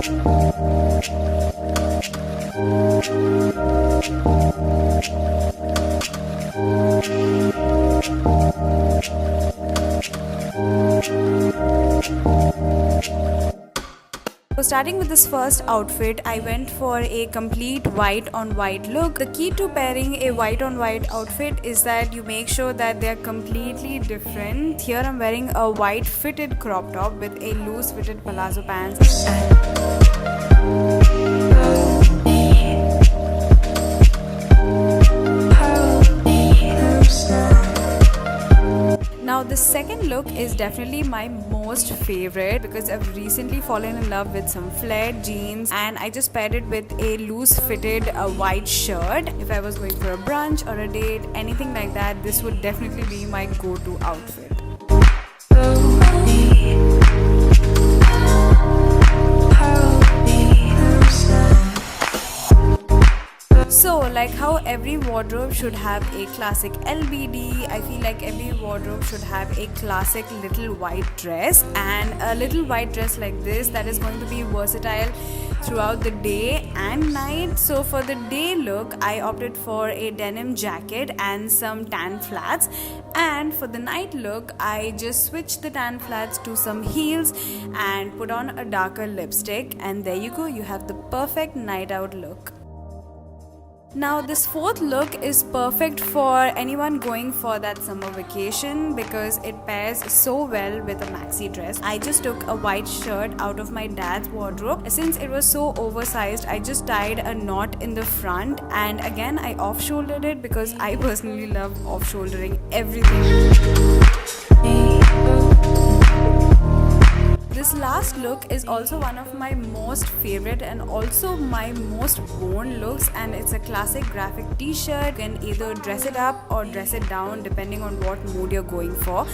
So starting with this first outfit, I went for a complete white on white look. The key to pairing a white on white outfit is that you make sure that they're completely different. Here I'm wearing a white fitted crop top with a loose fitted palazzo pants. Now the second look is definitely my most favorite because I've recently fallen in love with some flared jeans and I just paired it with a loose fitted white shirt. If I was going for a brunch or a date, anything like that, this would definitely be my go-to outfit. So like how every wardrobe should have a classic LBD, I feel like every wardrobe should have a classic little white dress, and a little white dress like this that is going to be versatile throughout the day and night. So for the day look, I opted for a denim jacket and some tan flats, and for the night look, I just switched the tan flats to some heels and put on a darker lipstick, and there you go, you have the perfect night out look. Now this fourth look is perfect for anyone going for that summer vacation because it pairs so well with a maxi dress. I just took a white shirt out of my dad's wardrobe. Since it was so oversized, I just tied a knot in the front, and again I off-shouldered it because I personally love off-shouldering everything. This last look is also one of my most favorite and also my most worn looks, and it's a classic graphic t-shirt. You can either dress it up or dress it down depending on what mood you're going for.